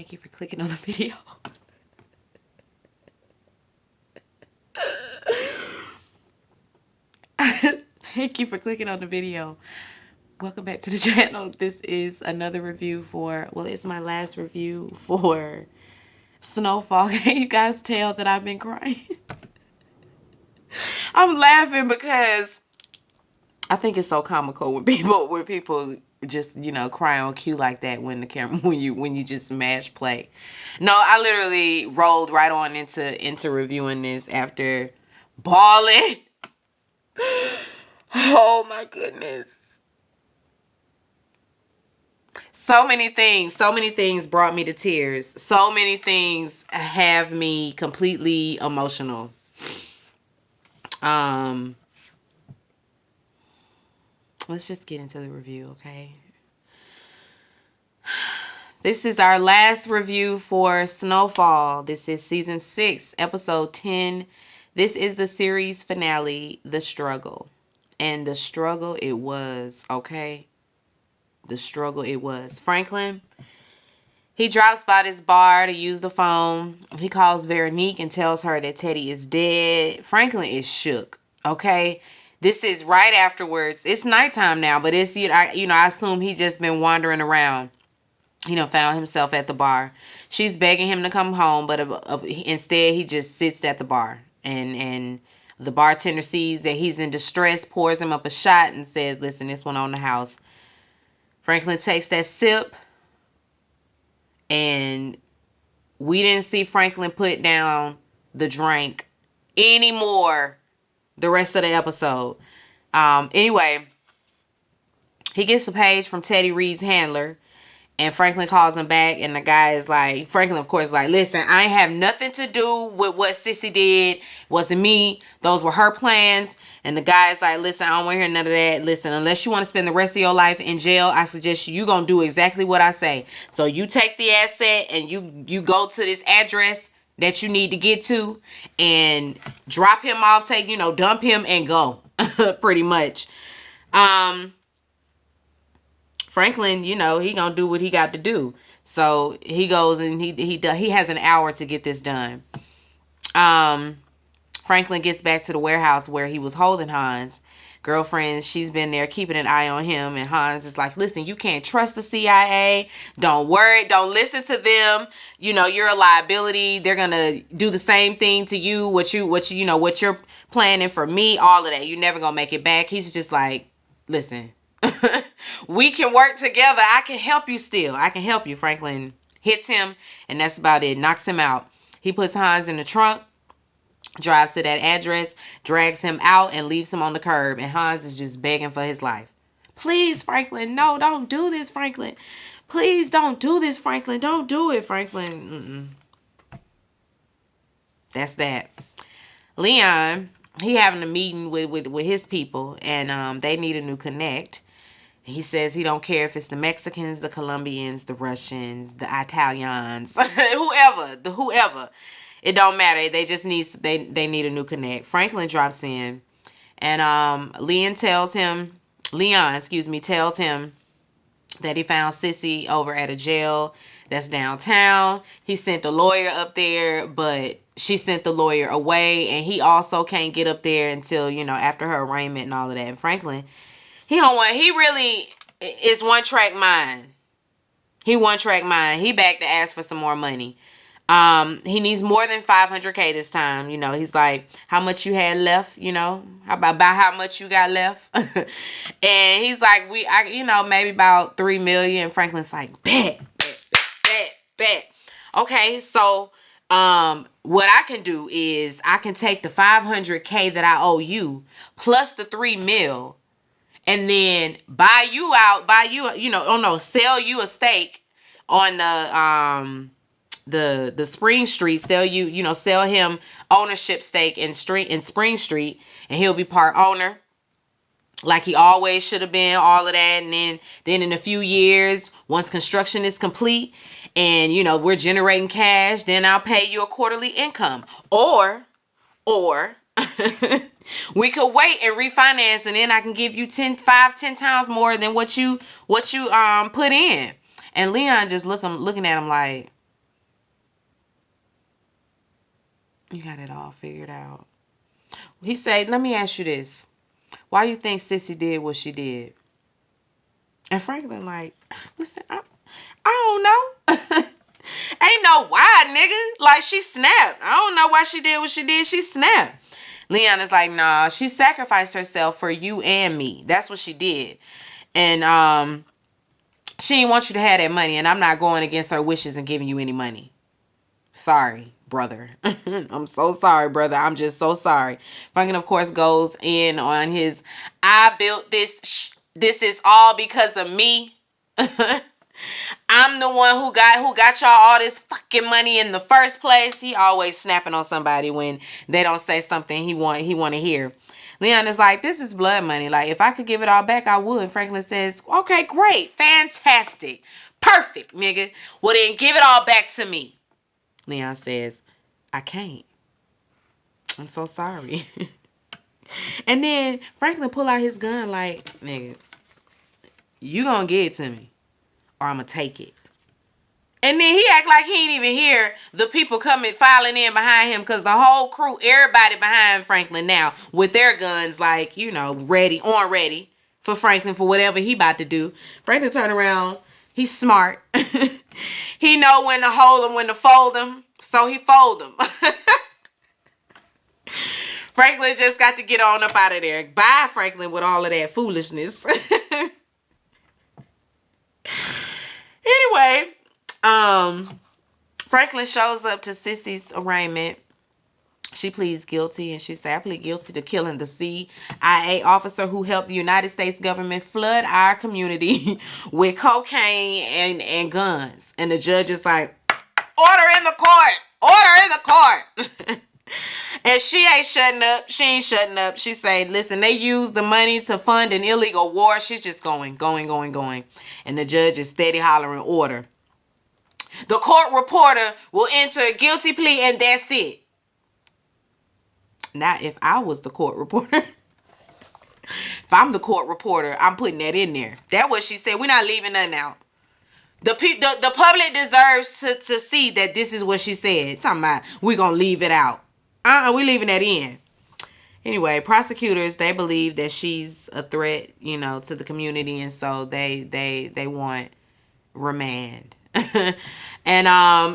Thank you for clicking on the video. Thank you for clicking on the video. Welcome back to the channel. This is another review for, well, it's my last review for Snowfall. Can you guys tell that I've been crying? I'm laughing because I think it's so comical when people just, you know, cry on cue like that when the camera when you just smash play. No, I literally rolled right on into reviewing this after bawling. Oh my goodness. So many things brought me to tears. So many things have me completely emotional. Let's just get into the review, okay? This is our last review for Snowfall. This is season 6, episode 10. This is the series finale, The Struggle. And the struggle it was, okay? The struggle it was. Franklin, he drops by this bar to use the phone. He calls Veronique and tells her that Teddy is dead. Franklin is shook, okay? This is right afterwards. It's nighttime now, but it's, I assume he just been wandering around. Found himself at the bar. She's begging him to come home, but instead he just sits at the bar. And the bartender sees that he's in distress, pours him up a shot, and says, listen, this one on the house. Franklin takes that sip, and we didn't see Franklin put down the drink anymore the rest of the episode. Anyway, he gets a page from Teddy Reed's handler, and Franklin calls him back, and the guy is like, Franklin, of course, is like, listen, I ain't have nothing to do with what Sissy did. Wasn't me. Those were her plans. And the guy is like, listen, I don't want to hear none of that. Listen, unless you want to spend the rest of your life in jail, I suggest you going to do exactly what I say. So you take the asset and you go to this address that you need to get to and drop him off, dump him and go, pretty much. Franklin, he gonna do what he got to do. So he goes and he has an hour to get this done. Franklin gets back to the warehouse where he was holding Hans. Girlfriend, she's been there keeping an eye on him, and Hans is like, listen, you can't trust the CIA. Don't worry. Don't listen to them. You're a liability. They're gonna do the same thing to you. What you're planning for me, all of that. You're never gonna make it back. He's just like, listen, we can work together. I can help you still. I can help you. Franklin hits him, and that's about it. Knocks him out. He puts Hans in the trunk, drives to that address, drags him out, and leaves him on the curb. And Hans is just begging for his life. Please, Franklin. No, don't do this, Franklin. Please don't do this, Franklin. Don't do it, Franklin. That's that. Leon, he having a meeting with his people, and they need a new connect. He says he don't care if it's the Mexicans, the Colombians, the Russians, the Italians, whoever. It don't matter. They just need a new connect. Franklin drops in, and Leon tells him that he found Sissy over at a jail that's downtown. He sent the lawyer up there, but she sent the lawyer away, and he also can't get up there until after her arraignment and all of that. And Franklin, he really is one track mind. He back to ask for some more money. He needs more than $500K this time. He's like, how much you had left, about how much you got left. And he's like, maybe about 3 million. And Franklin's like, bet. Okay. So, what I can do is I can take the $500K that I owe you plus the 3 mil. And then sell you a stake on the Spring Street. Sell him ownership stake in Spring Street, and he'll be part owner, like he always should have been. All of that, and then in a few years, once construction is complete, and we're generating cash, then I'll pay you a quarterly income, or. We could wait and refinance, and then I can give you 10 times more than what you put in. And Leon just looking at him like, You got it all figured out. He said, let me ask you this. Why you think Sissy did what she did? And Franklin like, listen, I don't know. Ain't no why, nigga. Like, she snapped. I don't know why she did what she did. She snapped. Leon is like, nah, she sacrificed herself for you and me. That's what she did. And she didn't want you to have that money, and I'm not going against her wishes and giving you any money. Sorry, brother. I'm so sorry, brother. I'm just so sorry. Franklin, of course, goes in on his, I built this. This is all because of me. I'm the one who got y'all all this fucking money in the first place. He always snapping on somebody when they don't say something he want to hear. Leon is like, this is blood money. Like, if I could give it all back, I would. Franklin says, okay, great. Fantastic. Perfect, nigga. Well, then give it all back to me. Leon says, I can't. I'm so sorry. And then Franklin pull out his gun like, nigga, you gonna give it to me or I'm gonna take it. And then he act like he ain't even hear the people coming, filing in behind him, because the whole crew, everybody behind Franklin now with their guns, like, you know, ready for Franklin for whatever he about to do. Franklin turn around. He's smart. He know when to hold them, when to fold them. So he fold them. Franklin just got to get on up out of there. Bye, Franklin, with all of that foolishness. Anyway, Franklin shows up to Sissy's arraignment. She pleads guilty, and she said, I plead guilty to killing the CIA officer who helped the United States government flood our community with cocaine and guns. And the judge is like, order in the court! Order in the court! And she ain't shutting up. She ain't shutting up. She say, listen, they used the money to fund an illegal war. She's just going. And the judge is steady hollering order. The court reporter will enter a guilty plea, and that's it. Now, if I was the court reporter, if I'm the court reporter, I'm putting that in there. That's what she said. We're not leaving nothing out. The public deserves to see that this is what she said. Talking about we're going to leave it out. We're leaving that in. Anyway, prosecutors, they believe that she's a threat, you know, to the community, and so they want remand. And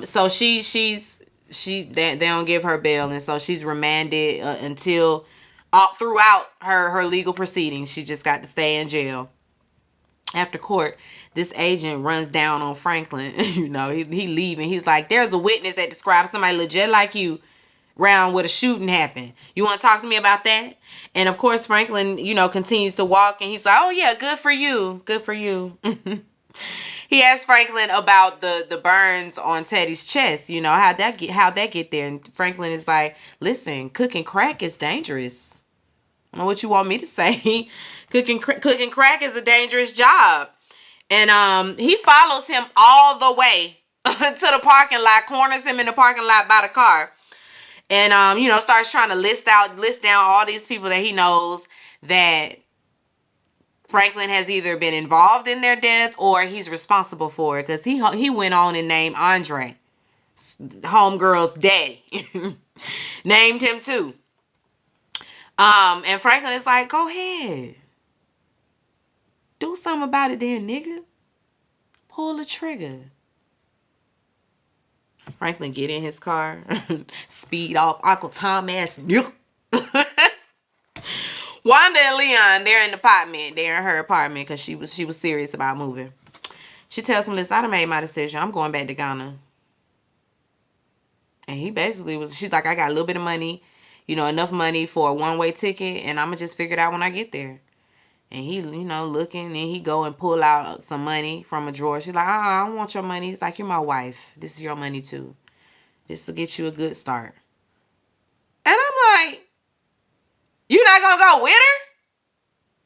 so they don't give her bail, and so she's remanded until throughout her legal proceedings. She just got to stay in jail. After court, this agent runs down on Franklin. You know, he leaving. He's like, there's a witness that describes somebody legit like you round where the shooting happened. You want to talk to me about that? And of course, Franklin, you know, continues to walk, and he's like, oh yeah, good for you. Good for you. He asked Franklin about the burns on Teddy's chest. You know, how'd that get there? And Franklin is like, listen, cooking crack is dangerous. I don't know what you want me to say. Cooking crack is a dangerous job. And he follows him all the way to the parking lot, corners him in the parking lot by the car. And, you know, starts trying to list down all these people that he knows that Franklin has either been involved in their death or he's responsible for it. Because he went on and named Andre, homegirl's daddy. Named him too. And Franklin is like, go ahead. Do something about it then, nigga. Pull the trigger. Franklin get in his car, speed off, Uncle Tom ass nigga. Wanda and Leon, they're in the apartment. They're in her apartment because she was serious about moving. She tells him, listen, I done made my decision. I'm going back to Ghana. And he basically she's like, I got a little bit of money, you know, enough money for a one-way ticket, and I'm going to just figure it out when I get there. And he, you know, looking, and he go and pull out some money from a drawer. She's like, I don't want your money. He's like, you're my wife. This is your money too. This will get you a good start. And I'm like, you not going to go with her?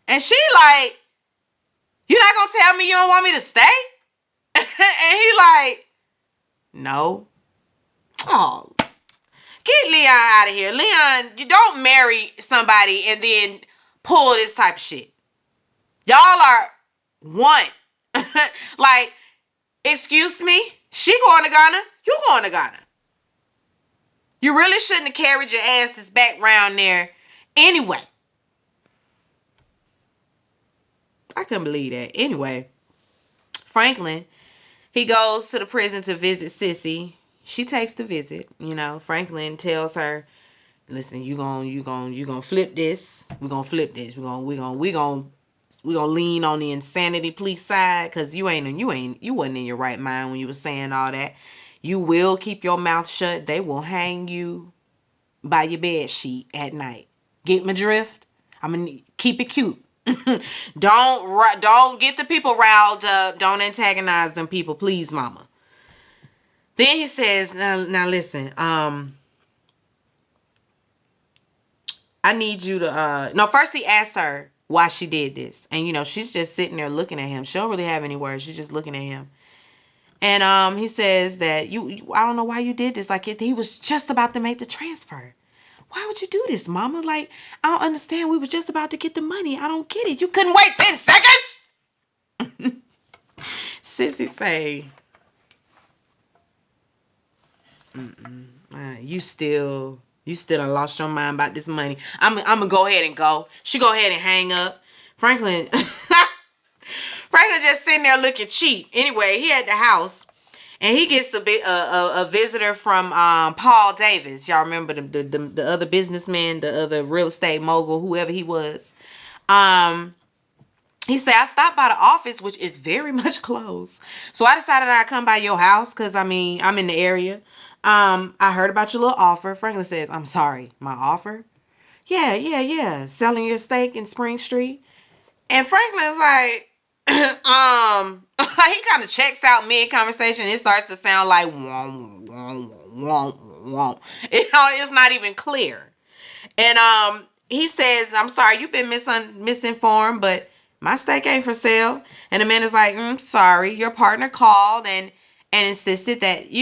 And she like, you not going to tell me you don't want me to stay? And he like, no. Oh, get Leon out of here. Leon, you don't marry somebody and then pull this type of shit. Y'all are one. Like, excuse me? She going to Ghana? You going to Ghana? You really shouldn't have carried your asses back round there anyway. I couldn't believe that. Anyway, Franklin, he goes to the prison to visit Sissy. She takes the visit. Franklin tells her, "Listen, you gonna flip this. We're gonna flip this. We gonna lean on the insanity police side, because you wasn't in your right mind when you were saying all that. You will keep your mouth shut. They will hang you by your bed sheet at night. Get my drift? I'm gonna keep it cute. Don't get the people riled up. Don't antagonize them people, please, mama." Then he says, now listen, I need you to, no, first he asks her why she did this. And, she's just sitting there looking at him. She don't really have any words. She's just looking at him. And he says that, I don't know why you did this. Like, he was just about to make the transfer. Why would you do this, mama? Like, I don't understand. We was just about to get the money. I don't get it. You couldn't wait 10 seconds? Sissy say, you still done lost your mind about this money. I'm gonna go ahead and go. She go ahead and hang up. Franklin just sitting there looking cheap. Anyway, he at the house, and he gets a visitor from Paul Davis. Y'all remember the other businessman, the other real estate mogul, whoever he was. He said, "I stopped by the office, which is very much closed. So I decided I'd come by your house because, I'm in the area. I heard about your little offer." Franklin says, "I'm sorry, my offer?" Yeah. Selling your steak in Spring Street." And Franklin's like, he kind of checks out mid-conversation. It starts to sound like, womp, womp, womp, womp. It's not even clear. And he says, "I'm sorry, you've been misinformed, but my steak ain't for sale." And the man is like, "Sorry, your partner called and insisted that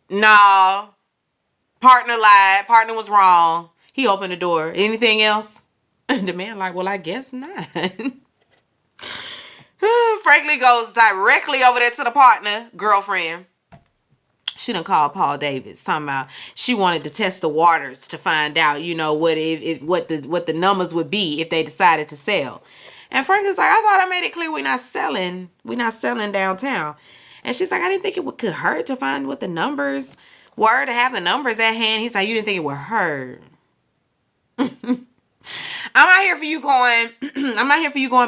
no, partner lied. Partner was wrong. He opened the door. Anything else?" And the man like, "Well, I guess not." Franklin goes directly over there to the partner, girlfriend. She done called Paul Davis, talking about she wanted to test the waters to find out, what the numbers would be if they decided to sell. And Franklin's like, "I thought I made it clear we're not selling downtown." And she's like, "I didn't think it could hurt to find what the numbers were, to have the numbers at hand." He's like, "You didn't think it would hurt." I'm not here for you going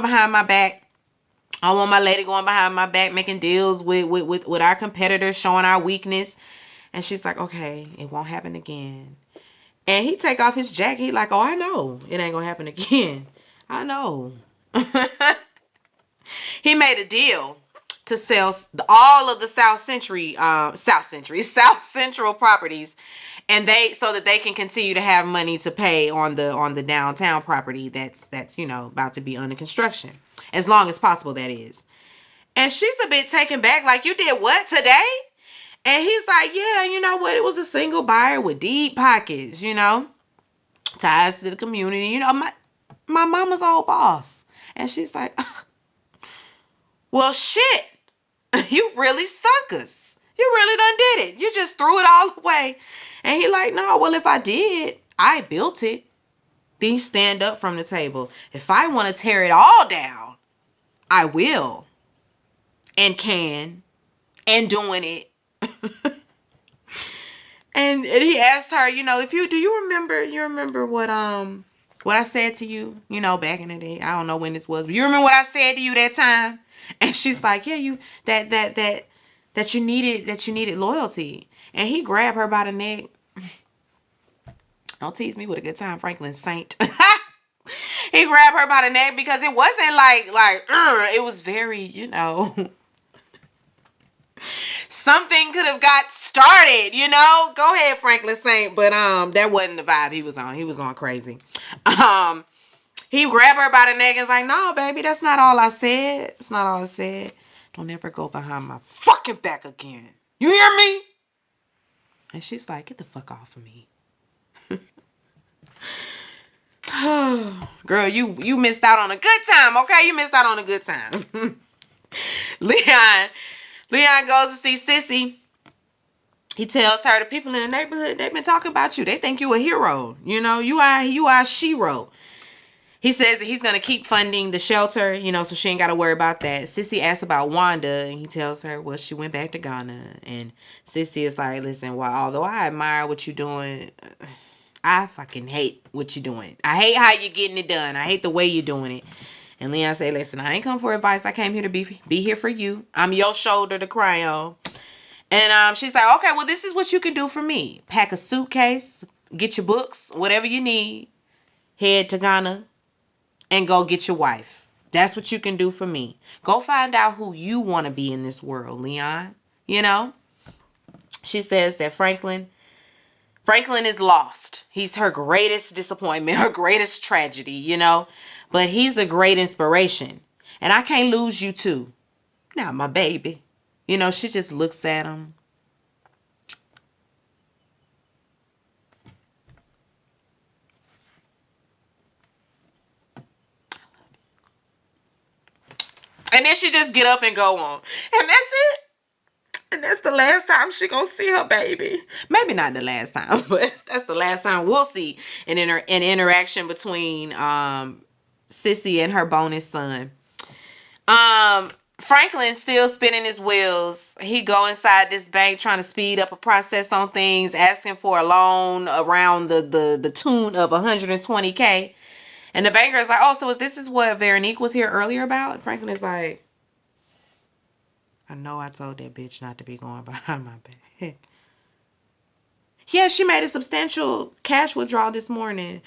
behind my back. I want my lady going behind my back, making deals with our competitors, showing our weakness. And she's like, "Okay, it won't happen again." And he take off his jacket. He like, "Oh, I know. It ain't gonna happen again. I know." He made a deal to sell all of the South Central properties, and so that they can continue to have money to pay on the downtown property that's about to be under construction, as long as possible, that is. And she's a bit taken back, like, "You did what today?" And he's like, "Yeah, you know what? It was a single buyer with deep pockets, ties to the community. My mama's old boss." And she's like, "Well, shit. You really sunk us. You really done did it. You just threw it all away." And he like, "No, well, if I did, I built it." Then he stand up from the table. "If I want to tear it all down, I will. And can. And doing it." And he asked her, do you remember what I said to you, back in the day? I don't know when this was, but you remember what I said to you that time? And she's like, "Yeah, you that you needed loyalty." And he grabbed her by the neck. Don't tease me with a good time, Franklin Saint. He grabbed her by the neck because it wasn't like it was very, something could have got started, Go ahead, Franklin Saint, but that wasn't the vibe he was on. He was on crazy. He grabbed her by the neck and was like, "No, baby, that's not all I said. It's not all I said. Don't ever go behind my fucking back again. You hear me?" And she's like, "Get the fuck off of me." Girl, you missed out on a good time, okay? You missed out on a good time. Leon goes to see Sissy. He tells her, the people in the neighborhood, they've been talking about you. They think you a hero. You know, you are a shero. He says that he's going to keep funding the shelter, you know, so she ain't got to worry about that. Sissy asks about Wanda, and he tells her, well, she went back to Ghana. And Sissy is like, listen, well, although I admire what you're doing, I fucking hate what you're doing. I hate how you're getting it done. I hate the way you're doing it. And Leon say, listen, I ain't come for advice. I came here to be here for you. I'm your shoulder to cry on. And she's like, okay, well, this is what you can do for me. Pack a suitcase, get your books, whatever you need, head to Ghana, and go get your wife. That's what you can do for me. Go find out who you want to be in this world, Leon. You know? She says that Franklin is lost. He's her greatest disappointment, her greatest tragedy, you know? But he's a great inspiration. And I can't lose you too. Not my baby. You know, she just looks at him. And then she just get up and go on. And that's it. And that's the last time she gonna see her baby. Maybe not the last time, but that's the last time we'll see an interaction between Sissy and her bonus son. Franklin still spinning his wheels. He go inside this bank trying to speed up a process on things, asking for a loan around the tune of $120K. And the banker is like, oh, so this is what Veronique was here earlier about? And Franklin is like, I know I told that bitch not to be going behind my back. Yeah, she made a substantial cash withdrawal this morning.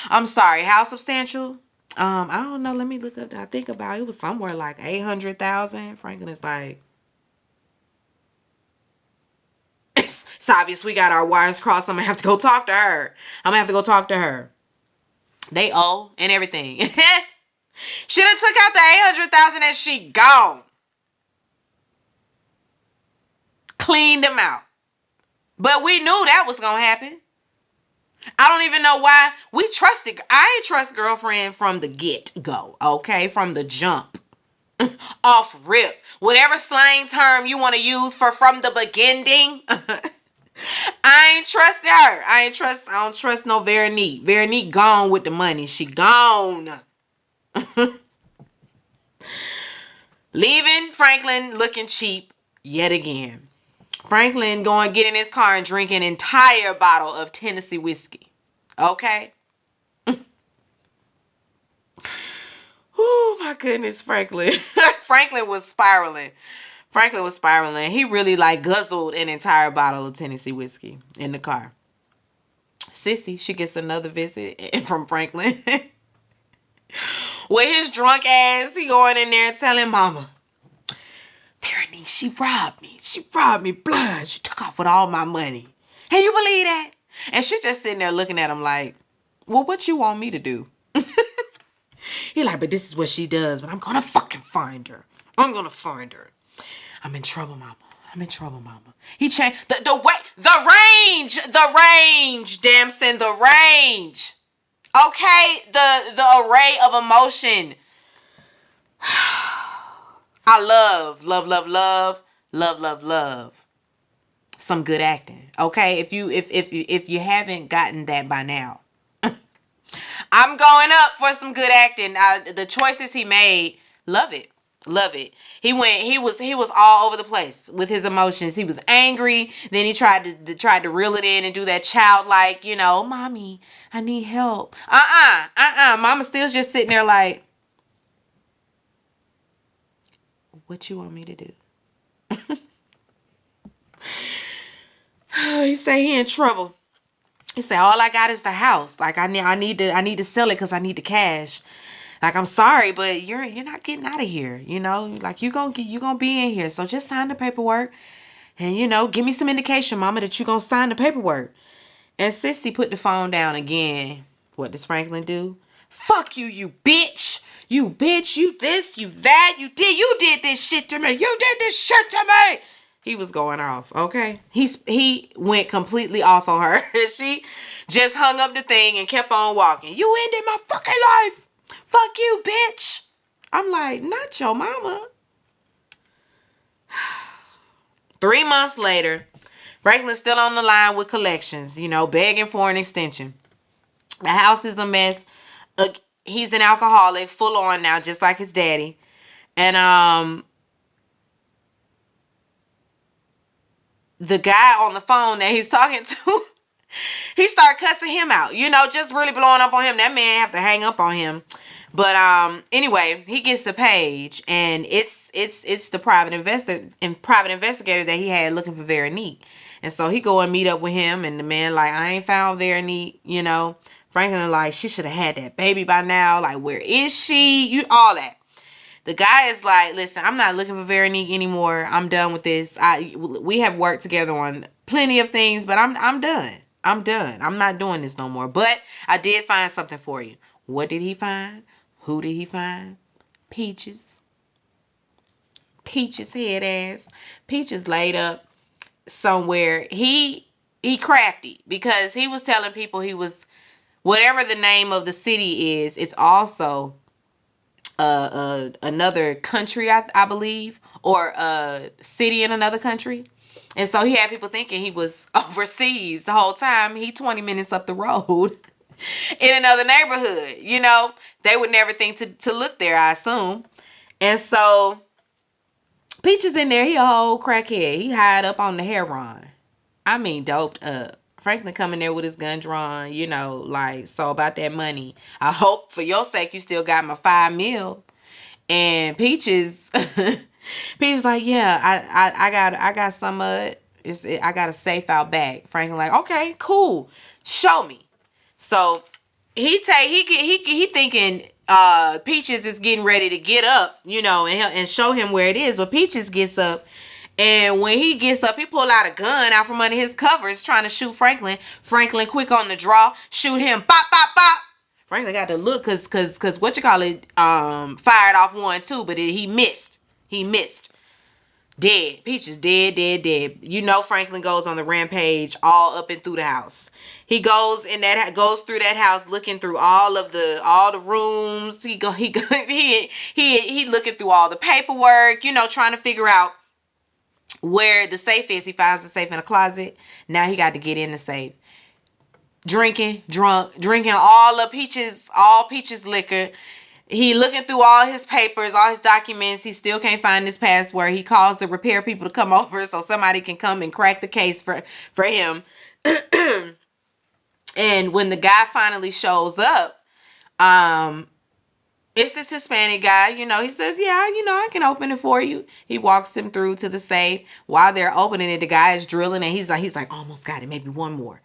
I'm sorry, how substantial? I don't know. Let me look up. I think about it was somewhere like 800,000. Franklin is like, it's obvious we got our wires crossed. I'm gonna have to go talk to her. They owe and everything. She done took out the 800,000 and she gone. Cleaned them out. But we knew that was gonna happen. I don't even know why we trusted. I ain't trust girlfriend from the get-go, okay? From the jump. Off rip. Whatever slang term you want to use for from the beginning. I ain't trust her. I don't trust no Veronique. Veronique gone with the money. She gone. Leaving Franklin looking cheap yet again. Franklin going to get in his car and drink an entire bottle of Tennessee whiskey. Okay? Oh my goodness, Franklin. Franklin was spiraling. He really like guzzled an entire bottle of Tennessee whiskey in the car. Sissy, she gets another visit from Franklin. With his drunk ass, he going in there telling mama, Veronique, she robbed me blind. She took off with all my money. Can you believe that? And she just sitting there looking at him like, well, what you want me to do? He like, but this is what she does, but I'm gonna fucking find her. I'm in trouble, mama. He changed the range, Damson, the range. Okay, the array of emotion. I love some good acting. Okay, if you haven't gotten that by now, I'm going up for some good acting. The choices he made, love it. He was all over the place with his emotions. He was angry. Then he tried to reel it in and do that childlike, you know, mommy, I need help. Mama still just sitting there like, what you want me to do? He say he in trouble. He say all I got is the house. Like I need to sell it because I need the cash. Like I'm sorry, but you're not getting out of here. You know, like you gonna be in here. So just sign the paperwork, and you know, give me some indication, mama, that you gonna sign the paperwork. And Sissy put the phone down again. What does Franklin do? Fuck you, you bitch. You bitch, you this, you that, you did this shit to me. He was going off, okay? He went completely off on her. She just hung up the thing and kept on walking. You ended my fucking life. Fuck you, bitch. I'm like, not your mama. 3 months later, Franklin's still on the line with collections, begging for an extension. The house is a mess. He's an alcoholic, full on now, just like his daddy. And the guy on the phone that he's talking to, he started cussing him out, just really blowing up on him. That man have to hang up on him. But anyway, he gets the page, and it's the private investigator that he had looking for Veronique. And so he go and meet up with him, and the man like, I ain't found Veronique, Franklin like, she should have had that baby by now. Like, where is she? All that. The guy is like, listen, I'm not looking for Veronique anymore. I'm done with this. We have worked together on plenty of things, but I'm done. I'm done. I'm not doing this no more. But I did find something for you. What did he find? Who did he find? Peaches. Peaches head ass. Peaches laid up somewhere. He crafty because he was telling people he was, whatever the name of the city is, it's also another country, I believe, or a city in another country. And so he had people thinking he was overseas the whole time. He 20 minutes up the road in another neighborhood. They would never think to look there, I assume. And so Peach is in there. He a whole crackhead. He hide up on the heroin. I mean, doped up. Franklin coming there with his gun drawn, so about that money. I hope for your sake you still got my $5 million. And Peaches like, yeah, I got some of it. I got a safe out back. Franklin like, okay, cool. Show me. So he thinking Peaches is getting ready to get up, and show him where it is. But Peaches gets up. And when he gets up, he pull out a gun out from under his covers trying to shoot Franklin. Franklin quick on the draw, shoot him, pop, pop, pop. Franklin got to look cause fired off one too, but he missed. He missed. Dead. Peaches dead, dead, dead. Franklin goes on the rampage all up and through the house. He goes through that house looking through all the rooms. He looking through all the paperwork, trying to figure out where the safe is. He finds the safe in a closet. Now he got to get in the safe. Drinking all Peaches liquor. He looking through all his papers, all his documents. He still can't find his password. He calls the repair people to come over so somebody can come and crack the case for him. And when the guy finally shows up, it's this Hispanic guy, he says, yeah, I can open it for you. He walks him through to the safe. While they're opening it, the guy is drilling, and he's like, almost got it, maybe one more.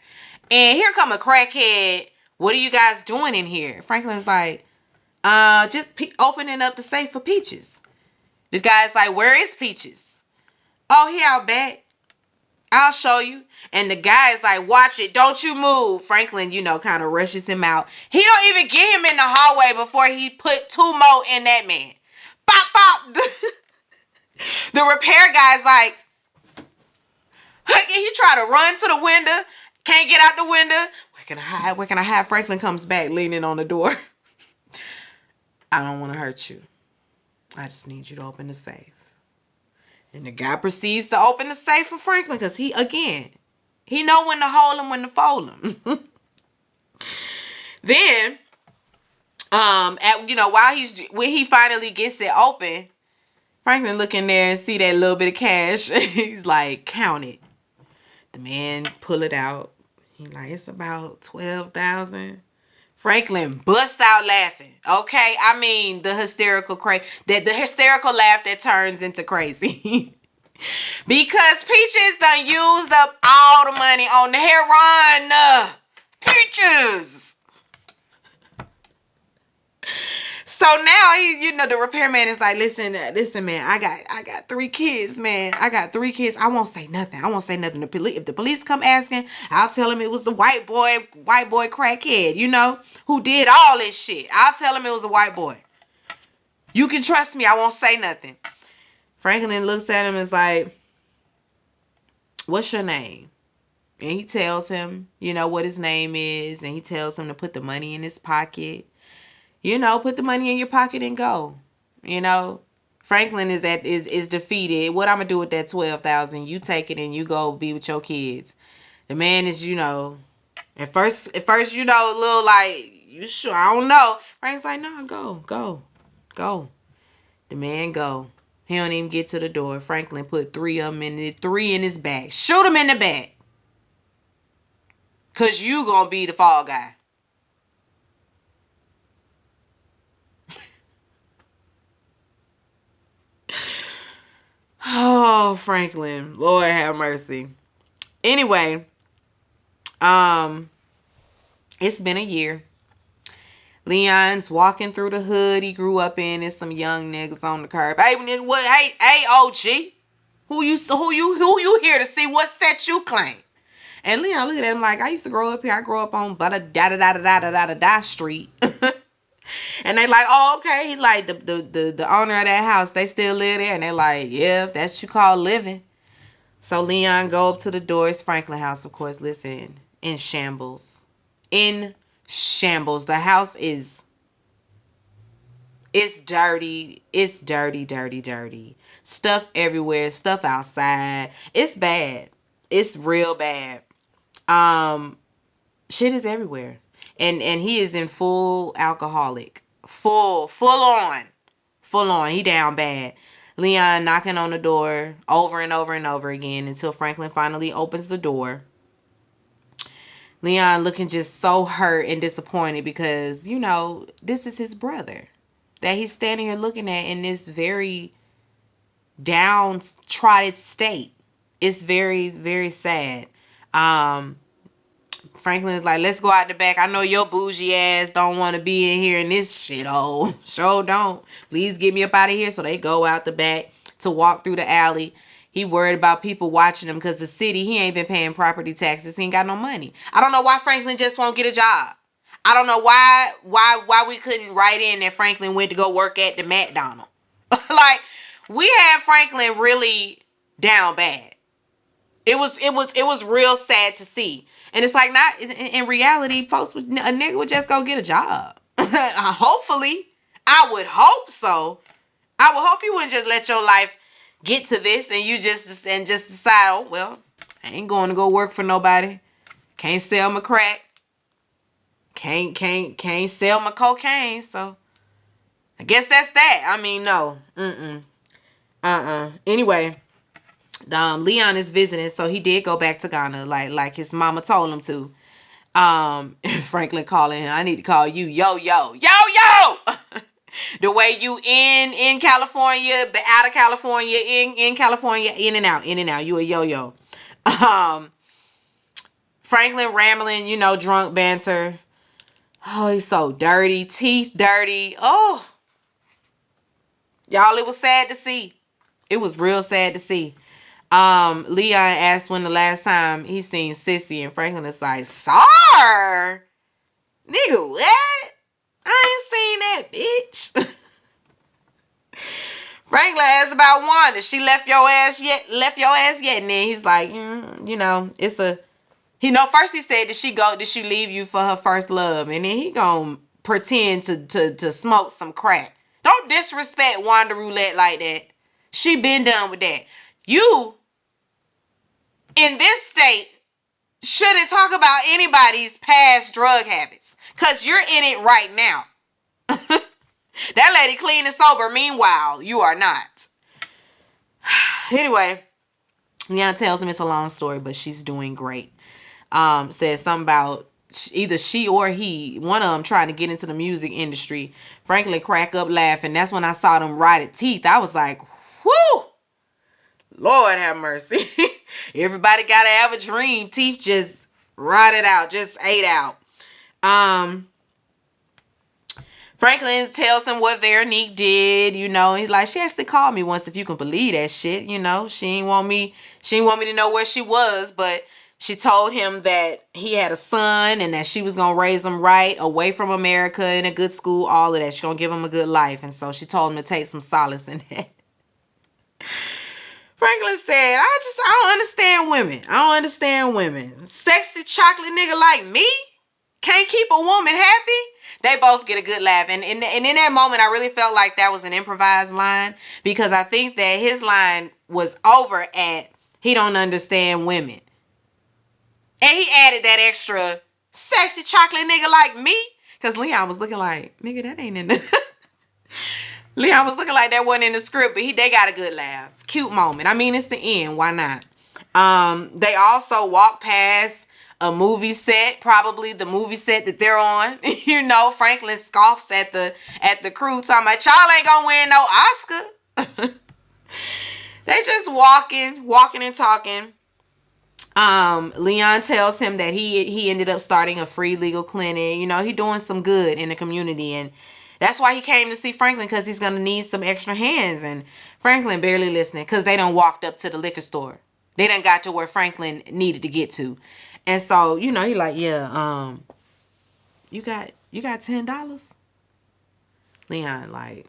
And here come a crackhead. What are you guys doing in here? Franklin's like, just opening up the safe for Peaches. The guy's like, where is Peaches? Oh, he out back. I'll show you. And the guy is like, watch it. Don't you move. Franklin, kind of rushes him out. He don't even get him in the hallway before he put 2 more in that man. Bop, bop. The repair guy's like, he try to run to the window. Can't get out the window. Where can I hide? Franklin comes back leaning on the door. I don't want to hurt you. I just need you to open the safe. And the guy proceeds to open the safe for Franklin because he know when to hold him, when to fold him. Then, when he finally gets it open, Franklin look in there and see that little bit of cash. He's like, count it. The man pull it out. He's like, it's about 12,000. Franklin busts out laughing. Okay, I mean the hysterical laugh that turns into crazy. Because Peaches done used up all the money on the heroin. Peaches. So now the repairman is like, listen, man, I got 3 kids, man. I got 3 kids. I won't say nothing. If the police come asking, I'll tell them it was the white boy crackhead, who did all this shit. I'll tell them it was a white boy. You can trust me. I won't say nothing. Franklin looks at him and is like, what's your name? And he tells him, what his name is. And he tells him to put the money in his pocket. Put the money in your pocket and go. Franklin is defeated. What I'm gonna do with that 12,000? You take it and you go be with your kids. The man is, at first, a little like, you sure? I don't know. Frank's like, no, go. The man go. He don't even get to the door. Franklin put three in his back. Shoot him in the back. Cause you gonna be the fall guy. Oh, Franklin. Lord have mercy. Anyway, it's been a year. Leon's walking through the hood he grew up in. There's some young niggas on the curb. Hey, nigga, what? Hey, OG. Who you here to see? What set you claim? And Leon look at him like, I used to grow up here. I grew up on da street. And they like, oh, okay. He like the owner of that house. They still live there. And they like, yeah, that's what you call living. So Leon go up to the door. It's Franklin house, of course. Listen, in shambles. In shambles. The house it's dirty. It's dirty. Stuff everywhere. Stuff outside. It's bad. It's real bad. Shit is everywhere. And he is in full alcoholic. Full on. He down bad. Leon knocking on the door over and over and over again until Franklin finally opens the door. Leon looking just so hurt and disappointed because, this is his brother that he's standing here looking at in this very downtrodden state. It's very, very sad. Franklin's like, let's go out the back. I know your bougie ass don't want to be in here in this shithole. Sure don't. Please get me up out of here. So they go out the back to walk through the alley. He worried about people watching him because the city, he ain't been paying property taxes. He ain't got no money. I don't know why Franklin just won't get a job. I don't know why we couldn't write in that Franklin went to go work at the McDonald's. Like, we had Franklin really down bad. It was real sad to see. And it's like, not in reality, folks, a nigga would just go get a job. Hopefully. I would hope so. I would hope you wouldn't just let your life get to this and you just decide, oh, well, I ain't going to go work for nobody. Can't sell my crack. Can't sell my cocaine. So I guess that's that. I mean, no. Anyway. Leon is visiting, so he did go back to Ghana, like his mama told him to. Franklin calling him, I need to call you yo. The way you in California, but out of California, in California, in and out. You a yo. Franklin rambling, drunk banter. Oh, he's so dirty, teeth dirty. Oh, y'all, it was sad to see. It was real sad to see. Leon asked when the last time he seen Sissy, and Franklin is like, "Sir, nigga, what? I ain't seen that bitch." Franklin asked about Wanda. She left your ass yet? And then he's like, it's a. First he said, did she leave you for her first love? And then he gonna pretend to smoke some crack. Don't disrespect Wanda Roulette like that. She been done with that. You, in this state, shouldn't talk about anybody's past drug habits. Because you're in it right now. That lady clean and sober. Meanwhile, you are not. Anyway, Leon tells him it's a long story, but she's doing great. Says something about either she or he, one of them trying to get into the music industry. Franklin crack up laughing. That's when I saw them rotted teeth. I was like, whoo! Lord have mercy. Everybody gotta have a dream. Teeth just rotted out, just ate out. Franklin tells him what Veronique did, he's like, she actually called me once, if you can believe that shit, She ain't want me to know where she was, but she told him that he had a son and that she was going to raise him right, away from America, in a good school, all of that. She's going to give him a good life. And so she told him to take some solace in that. Franklin said, I don't understand women. Sexy chocolate nigga like me can't keep a woman happy. They both get a good laugh. And in that moment, I really felt like that was an improvised line, because I think that his line was over at, he don't understand women. And he added that extra sexy chocolate nigga like me. Because Leon was looking like, nigga, that ain't in the... Leon was looking like that wasn't in the script, but they got a good laugh. Cute moment. I mean, it's the end. Why not? They also walk past a movie set, probably the movie set that they're on. You know, Franklin scoffs at the crew, talking about, y'all ain't gonna win no Oscar. They just walking and talking. Leon tells him that he ended up starting a free legal clinic. You know, he doing some good in the community, and that's why he came to see Franklin, because he's gonna need some extra hands. And Franklin barely listening, because they done walked up to the liquor store. They done got to where Franklin needed to get to. And so, you know, he like, yeah, you got $10? Leon like,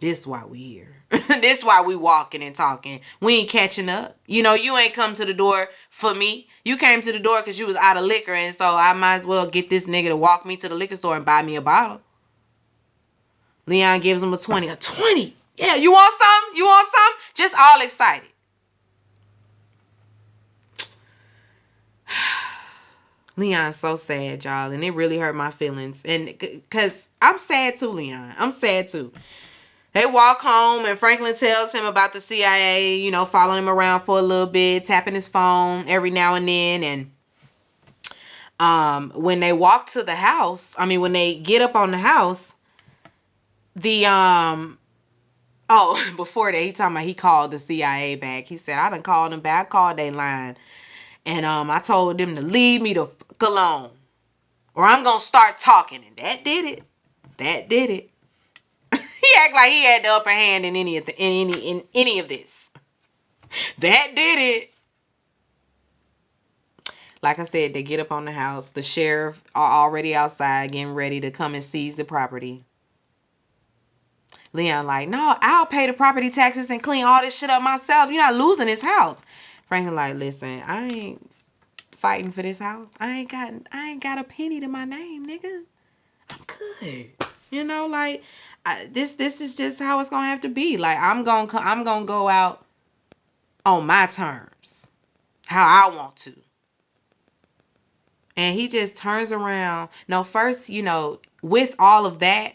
this why we here. This why we walking and talking. We ain't catching up. You know, you ain't come to the door for me. You came to the door because you was out of liquor, and so I might as well get this nigga to walk me to the liquor store and buy me a bottle. Leon gives him a 20. A 20? Yeah, you want some? You want some? Just all excited. Leon's so sad, y'all, and it really hurt my feelings. And because I'm sad too, Leon. I'm sad too. They walk home, and Franklin tells him about the CIA, you know, following him around for a little bit, tapping his phone every now and then. And when they walk to the house, when they get up on the house, before that, he talking about he called the CIA back. He said, I done called them back. I called they line. And I told them to leave me the fuck alone, or I'm going to start talking. And that did it. That did it. He act like he had the upper hand in any of this. That did it. Like I said, they get up on the house. The sheriff are already outside getting ready to come and seize the property. Leon like, no, I'll pay the property taxes and clean all this shit up myself. You're not losing this house. Franklin like, listen, I ain't fighting for this house. I ain't got a penny to my name, nigga. I'm good. You know, like, this is just how it's gonna have to be. Like, I'm gonna go out on my terms, how I want to. And he just turns around. No, first, you know, with all of that,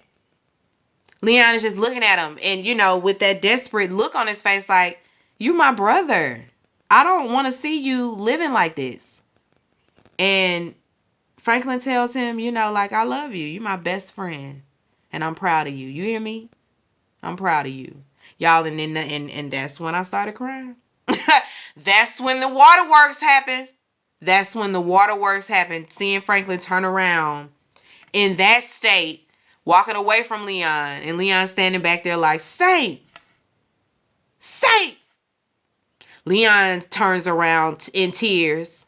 Leon is just looking at him, and, you know, with that desperate look on his face, like, you my brother. I don't want to see you living like this. And Franklin tells him, you know, like, I love you. You're my best friend. And I'm proud of you. You hear me? I'm proud of you. Y'all, and then and that's when I started crying. That's when the waterworks happened. That's when the waterworks happened. Seeing Franklin turn around in that state, walking away from Leon, and Leon standing back there like, Saint! Saint! Leon turns around in tears.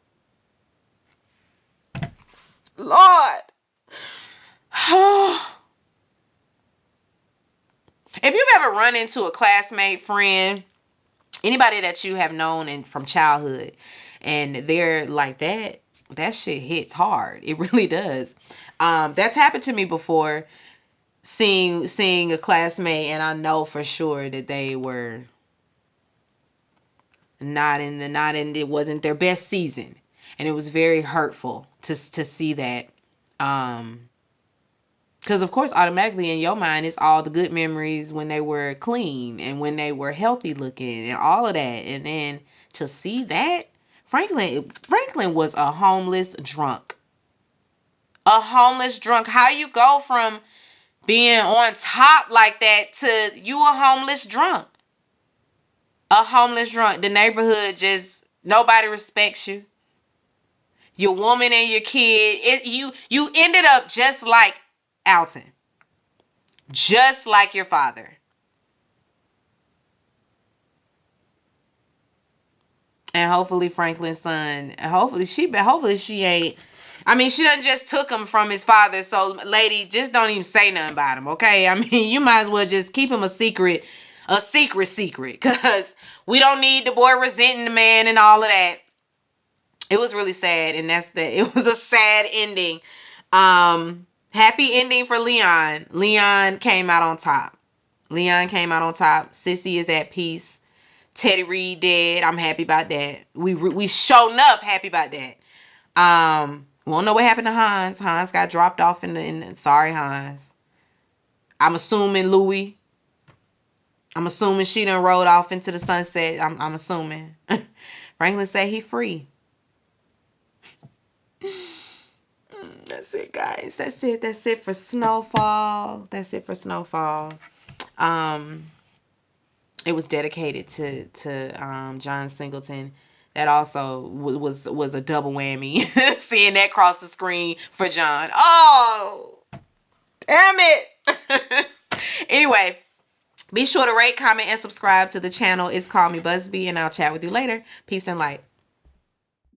Lord. If you've ever run into a classmate, friend, anybody that you have known and from childhood, and they're like that shit hits hard. It really does. That's happened to me before, seeing a classmate, and I know for sure that they were it wasn't their best season, and it was very hurtful to see that. Because, of course, automatically in your mind, it's all the good memories when they were clean and when they were healthy looking and all of that. And then to see that, Franklin was a homeless drunk. A homeless drunk. How you go from being on top like that to you a homeless drunk? A homeless drunk. The neighborhood just, nobody respects you. Your woman and your kid. You ended up just like Alton. Just like your father. And hopefully Franklin's son, hopefully she ain't, she done just took him from his father. So lady, just don't even say nothing about him, okay? You might as well just keep him a secret. Because we don't need the boy resenting the man and all of that. It was really sad, and it was a sad ending. Happy ending for Leon. Leon came out on top. Leon came out on top. Sissy is at peace. Teddy Reed dead. I'm happy about that. We show enough happy about that. Won't know what happened to Hans. Hans got dropped off in the sorry, Hans. I'm assuming Louie. I'm assuming she done rode off into the sunset. I'm assuming. Franklin said he free. That's it, guys. That's it. That's it for Snowfall. That's it for Snowfall. It was dedicated to John Singleton. That also was a double whammy. Seeing that cross the screen for John. Oh, damn it. Anyway, be sure to rate, comment, and subscribe to the channel. It's Call Me Busby, and I'll chat with you later. Peace and light.